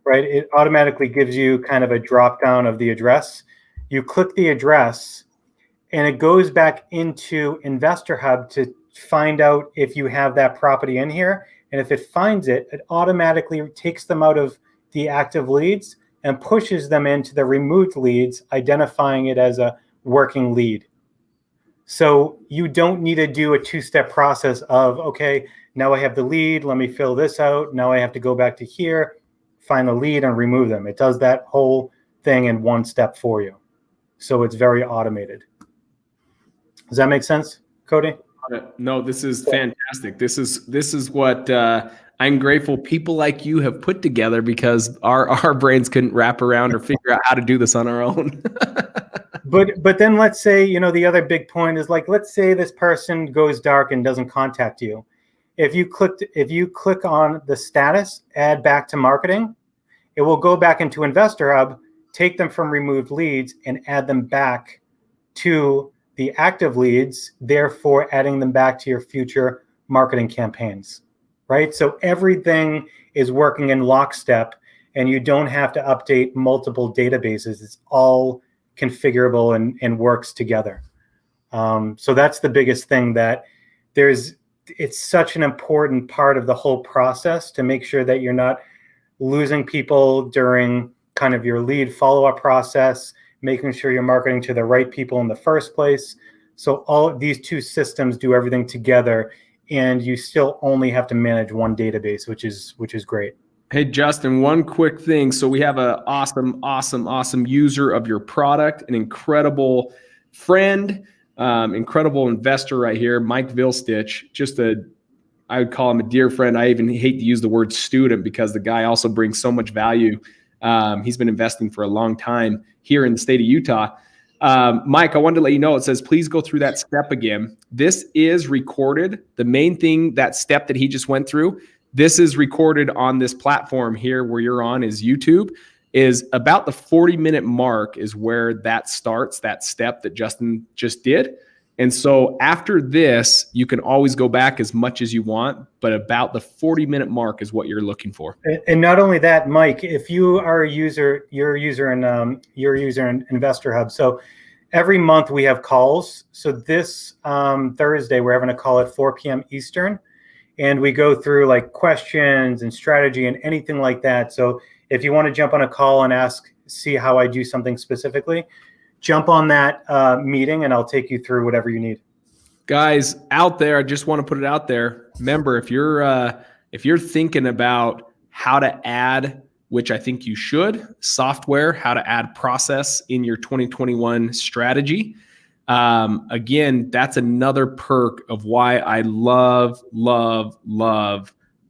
right, it automatically gives you kind of a drop down of the address. You click the address and it goes back into Investor Hub to find out if you have that property in here. And if it finds it, it automatically takes them out of the active leads and pushes them into the removed leads, identifying it as a working lead. So you don't need to do a two-step process of, okay, now I have the lead, let me fill this out. Now I have to go back to here, find the lead and remove them. It does that whole thing in one step for you. So it's very automated. Does that make sense, Cody? No, this is fantastic. This is what I'm grateful people like you have put together, because our brains couldn't wrap around or figure out how to do this on our own. But then let's say, the other big point is, like, let's say this person goes dark and doesn't contact you. If you click on the status, add back to marketing, it will go back into Investor Hub, take them from removed leads and add them back to the active leads, therefore adding them back to your future marketing campaigns, right? So everything is working in lockstep and you don't have to update multiple databases. It's all configurable and works together. So that's the biggest thing, that it's such an important part of the whole process to make sure that you're not losing people during kind of your lead follow-up process, making sure you're marketing to the right people in the first place. So all of these two systems do everything together, and you still only have to manage one database, which is great. Hey, Justin, one quick thing. So we have an awesome user of your product, an incredible friend, incredible investor right here, Mike Vilstich, I would call him a dear friend. I even hate to use the word student, because the guy also brings so much value. He's been investing for a long time here in the state of Utah. Mike, I wanted to let you know, it says, please go through that step again. This is recorded. The main thing, that step that he just went through, this is recorded on this platform here where you're on, is YouTube. Is about the 40-minute mark is where that starts, that step that Justin just did. And so after this, you can always go back as much as you want, but about the 40-minute mark is what you're looking for. And not only that, Mike, if you are a user, you're a user in Investor Hub. So every month we have calls. So this Thursday, we're having a call at 4 p.m. Eastern, and we go through like questions and strategy and anything like that. So if you want to jump on a call and see how I do something specifically, jump on that meeting and I'll take you through whatever you need. Guys out there, I just want to put it out there. Remember, if you're thinking about how to add, which I think you should, software, how to add process in your 2021 strategy. Again, that's another perk of why I love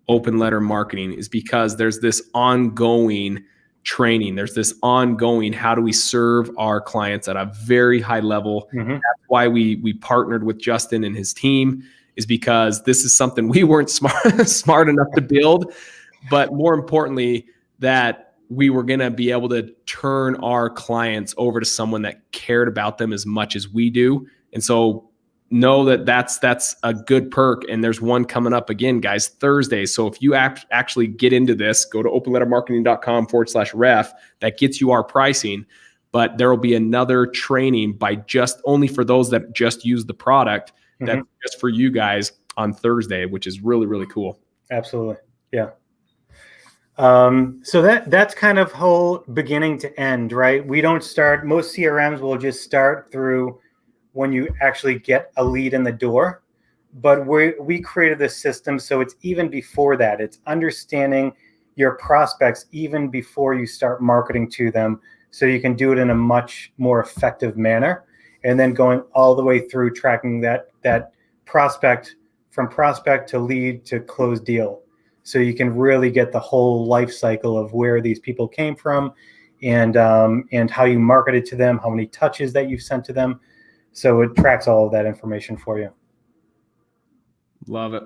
open letter marketing, is because there's this ongoing training. There's this ongoing, how do we serve our clients at a very high level? Mm-hmm. That's why we partnered with Justin and his team, is because this is something we weren't smart enough to build, but more importantly, that we were going to be able to turn our clients over to someone that cared about them as much as we do. And so know that that's a good perk. And there's one coming up again, guys, Thursday. So if you actually get into this, go to openlettermarketing.com/ref. That gets you our pricing. But there will be another training by just only for those that just use the product. That's just for you guys on Thursday, which is really, really cool. Absolutely. Yeah. So that's kind of whole beginning to end, right? We don't start, most CRMs will just start through when you actually get a lead in the door, but we created this system. So it's even before that, it's understanding your prospects even before you start marketing to them. So you can do it in a much more effective manner, and then going all the way through tracking that prospect from prospect to lead to close deal. So you can really get the whole life cycle of where these people came from, and how you marketed to them, how many touches that you've sent to them. So it tracks all of that information for you. Love it.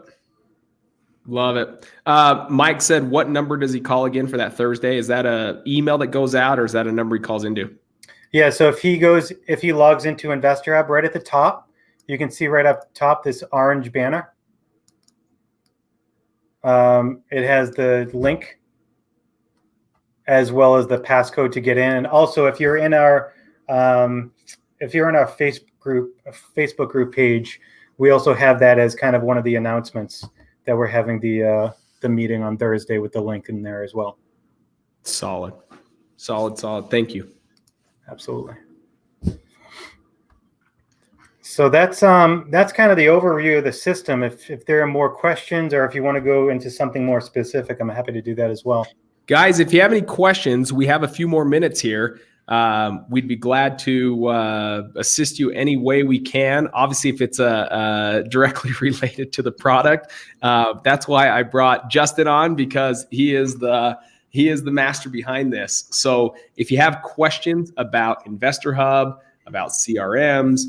Love it. Mike said, what number does he call again for that Thursday? Is that a email that goes out, or is that a number he calls into? Yeah. So if he logs into Investor Hub, right at the top, you can see right up top this orange banner. It has the link as well as the passcode to get in. And also, if you're in our Facebook group page, we also have that as kind of one of the announcements that we're having the meeting on Thursday with the link in there as well. Solid. Thank you. Absolutely. So that's kind of the overview of the system. If there are more questions, or if you want to go into something more specific, I'm happy to do that as well. Guys, if you have any questions, we have a few more minutes here. We'd be glad to assist you any way we can. Obviously, if it's directly related to the product, that's why I brought Justin on, because he is the master behind this. So if you have questions about Investor Hub, about CRMs,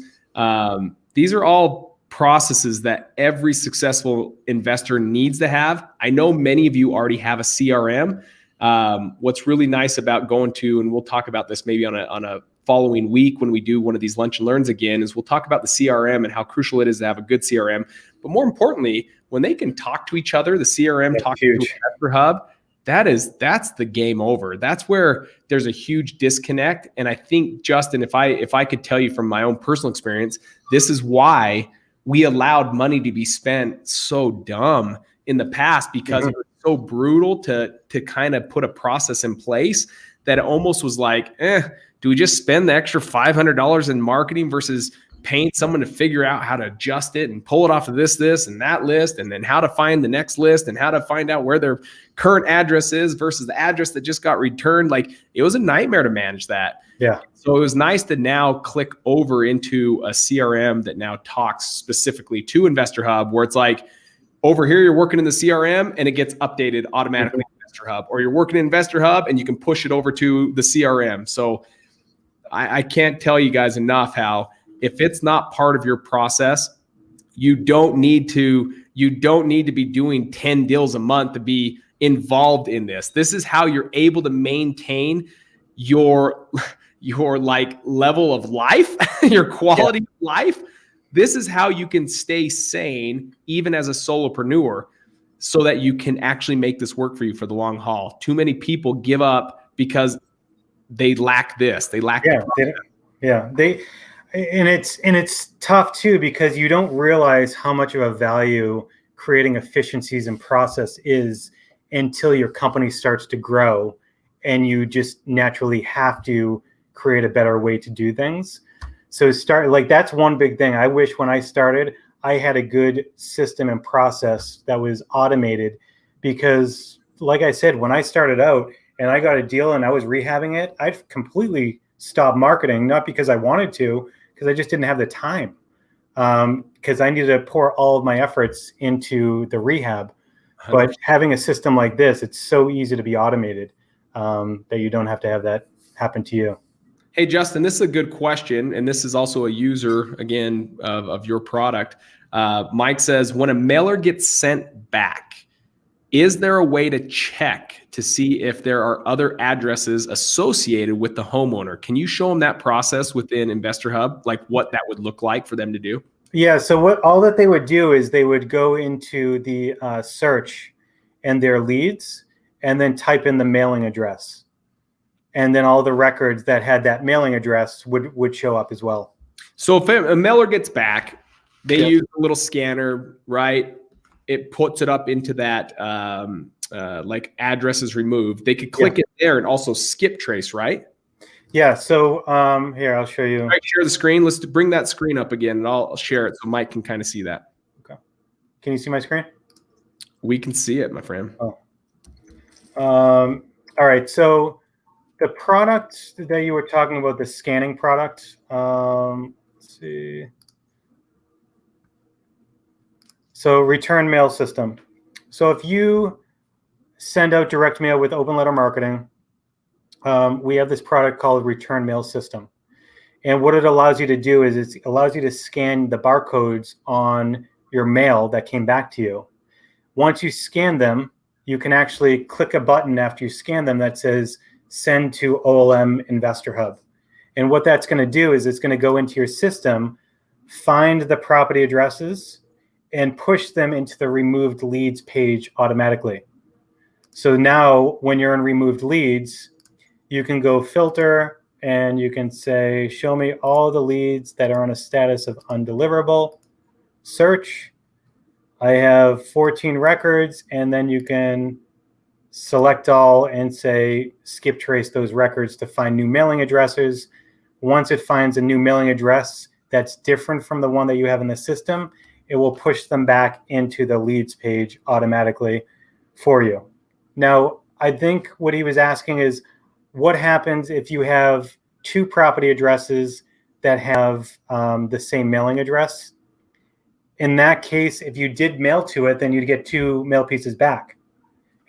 these are all processes that every successful investor needs to have. I know many of you already have a CRM. What's really nice about going to, and we'll talk about this maybe on a following week when we do one of these lunch and learns again, is we'll talk about the CRM and how crucial it is to have a good CRM. But more importantly, when they can talk to each other, the CRM talking to Investor Hub, that's the game over. That's where there's a huge disconnect. And I think, Justin, if I could tell you from my own personal experience, this is why we allowed money to be spent so dumb in the past, because it was so brutal to kind of put a process in place that it almost was like, do we just spend the extra $500 in marketing versus paying someone to figure out how to adjust it and pull it off of this and that list, and then how to find the next list and how to find out where their current address is versus the address that just got returned. Like, it was a nightmare to manage that. Yeah. So it was nice to now click over into a CRM that now talks specifically to Investor Hub, where it's like, over here, you're working in the CRM and it gets updated automatically in Investor Hub, or you're working in Investor Hub and you can push it over to the CRM. So I can't tell you guys enough how, if it's not part of your process, you don't need to be doing 10 deals a month to be involved in this. This is how you're able to maintain your like level of life, your quality of life. This is how you can stay sane, even as a solopreneur, so that you can actually make this work for you for the long haul. Too many people give up because they lack this. They lack it's tough too, because you don't realize how much of a value creating efficiencies and process is until your company starts to grow, and you just naturally have to create a better way to do things. So that's one big thing. I wish when I started, I had a good system and process that was automated, because like I said, when I started out and I got a deal and I was rehabbing it, I'd completely stopped marketing, not because I wanted to, because I just didn't have the time, because I needed to pour all of my efforts into the rehab. 100%. But having a system like this, it's so easy to be automated, that you don't have to have that happen to you. Hey, Justin, this is a good question. And this is also a user, again, of your product. Mike says, when a mailer gets sent back, is there a way to check to see if there are other addresses associated with the homeowner? Can you show them that process within Investor Hub, like what that would look like for them to do? Yeah. So all that they would do is they would go into the search and their leads, and then type in the mailing address, and then all the records that had that mailing address would show up as well. So if a mailer gets back, they Yep. use a little scanner, right? It puts it up into that like address is removed. They could click it there and also skip trace, right? Yeah. So here, I'll show you. All right, share the screen. Let's bring that screen up again, and I'll share it so Mike can kind of see that. Okay. Can you see my screen? We can see it, my friend. Oh. All right. So the product that you were talking about, the scanning product. Let's see. So return mail system. So if you send out direct mail with open letter marketing, we have this product called return mail system. And what it allows you to do is it allows you to scan the barcodes on your mail that came back to you. Once you scan them, you can actually click a button after you scan them that says send to OLM Investor Hub. And what that's going to do is it's going to go into your system, find the property addresses, and push them into the removed leads page automatically. So now when you're in removed leads, you can go filter and you can say, show me all the leads that are on a status of undeliverable. Search. I have 14 records, and then you can select all and say, skip trace those records to find new mailing addresses. Once it finds a new mailing address that's different from the one that you have in the system, it will push them back into the leads page automatically for you. Now, I think what he was asking is, what happens if you have two property addresses that have the same mailing address? In that case, if you did mail to it, then you'd get two mail pieces back.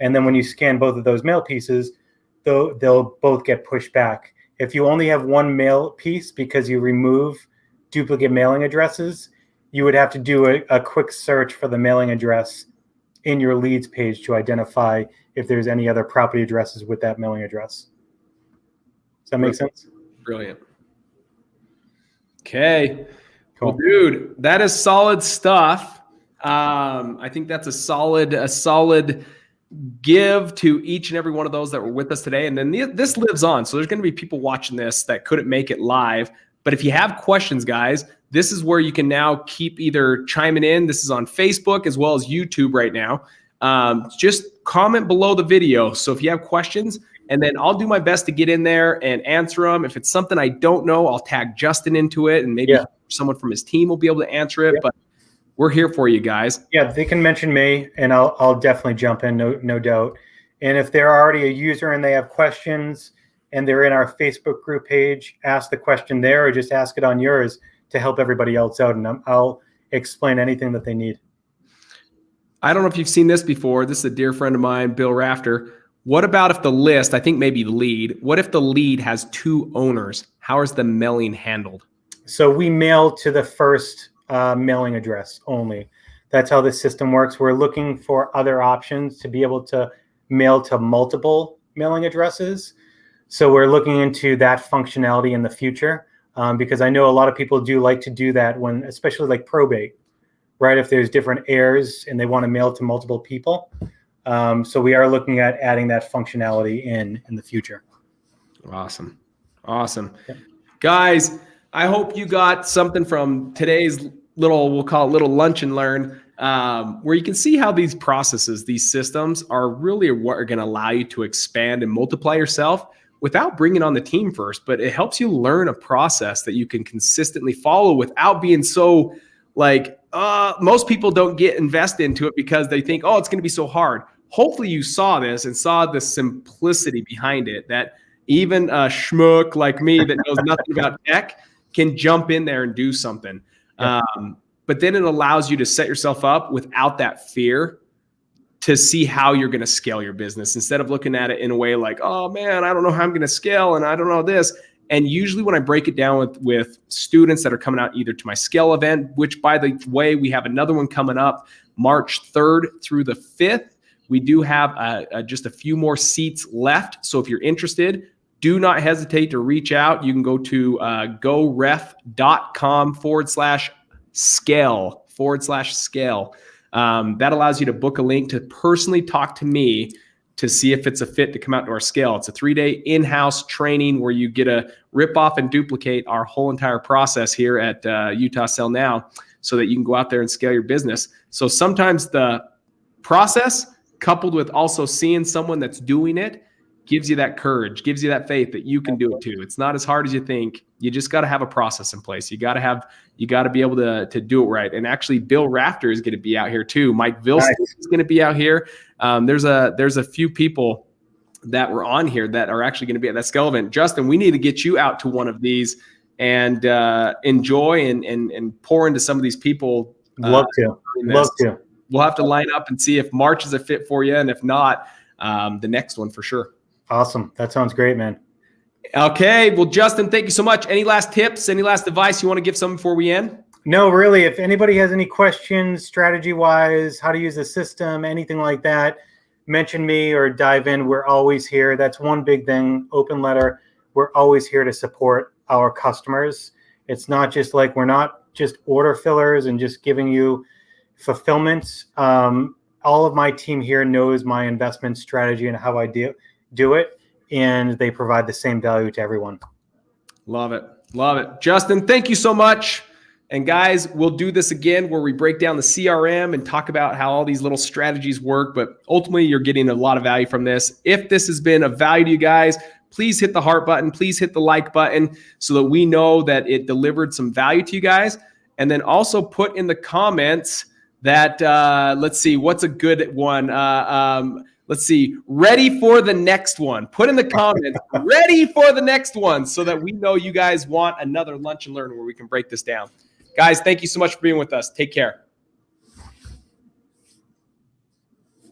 And then when you scan both of those mail pieces, they'll both get pushed back. If you only have one mail piece because you remove duplicate mailing addresses, you would have to do a quick search for the mailing address in your leads page to identify if there's any other property addresses with that mailing address. Does that make sense? Brilliant. Okay. Cool. Well, dude, that is solid stuff. I think that's a solid give to each and every one of those that were with us today. And then this lives on. So there's going to be people watching this that couldn't make it live. But if you have questions, guys, this is where you can now keep either chiming in. This is on Facebook as well as YouTube right now. Just comment below the video. So if you have questions, and then I'll do my best to get in there and answer them. If it's something I don't know, I'll tag Justin into it, and maybe someone from his team will be able to answer it. But we're here for you guys. Yeah, they can mention me, and I'll definitely jump in, no doubt. And if they're already a user and they have questions and they're in our Facebook group page, ask the question there, or just ask it on yours to help everybody else out, and I'll explain anything that they need. I don't know if you've seen this before. This is a dear friend of mine, Bill Rafter. What about if the list, I think maybe the lead, what if the lead has two owners? How is the mailing handled? So we mail to the first mailing address only. That's how the system works. We're looking for other options to be able to mail to multiple mailing addresses. So we're looking into that functionality in the future because I know a lot of people do like to do that when, especially like probate, right? If there's different heirs and they want to mail to multiple people. So we are looking at adding that functionality in the future. Awesome. Yeah. Guys, I hope you got something from today's we'll call it little lunch and learn, where you can see how these processes, these systems are really what are going to allow you to expand and multiply yourself without bringing on the team first. But it helps you learn a process that you can consistently follow without being so like, most people don't get invested into it because they think, oh, it's going to be so hard. Hopefully you saw this and saw the simplicity behind it, that even a schmuck like me that knows nothing about tech can jump in there and do something. Yeah. But then it allows you to set yourself up without that fear to see how you're going to scale your business, instead of looking at it in a way like, oh man, I don't know how I'm going to scale and I don't know this. And usually when I break it down with students that are coming out either to my scale event, which by the way, we have another one coming up March 3rd through the 5th. We do have just a few more seats left. So if you're interested, do not hesitate to reach out. You can go to goref.com/ scale. That allows you to book a link to personally talk to me to see if it's a fit to come out to our scale. It's a 3-day in-house training where you get to rip off and duplicate our whole entire process here at Utah Sell Now so that you can go out there and scale your business. So sometimes the process coupled with also seeing someone that's doing it gives you that courage, gives you that faith that you can do it too. It's not as hard as you think. You just got to have a process in place. You got to be able to do it right. And actually Bill Rafter is going to be out here too. Mike Vilson is going to be out here. There's a few people that were on here that are actually going to be at that scale event. Justin, we need to get you out to one of these and enjoy and pour into some of these people. Love to. We'll have to line up and see if March is a fit for you. And if not, the next one for sure. Awesome. That sounds great, man. Okay. Well, Justin, thank you so much. Any last tips, any last advice you want to give some before we end? No, really. If anybody has any questions, strategy-wise, how to use the system, anything like that, mention me or dive in. We're always here. That's one big thing. Open letter. We're always here to support our customers. It's not just like we're not just order fillers and just giving you fulfillment. All of my team here knows my investment strategy and how I do it, and they provide the same value to everyone. Love it. Justin, thank you so much. And guys, we'll do this again where we break down the CRM and talk about how all these little strategies work, but ultimately you're getting a lot of value from this. If this has been of value to you guys, please hit the heart button, please hit the like button so that we know that it delivered some value to you guys. And then also put in the comments that, let's see, what's a good one? Let's see, ready for the next one. Put in the comments, ready for the next one, so that we know you guys want another Lunch and Learn where we can break this down. Guys, thank you so much for being with us. Take care.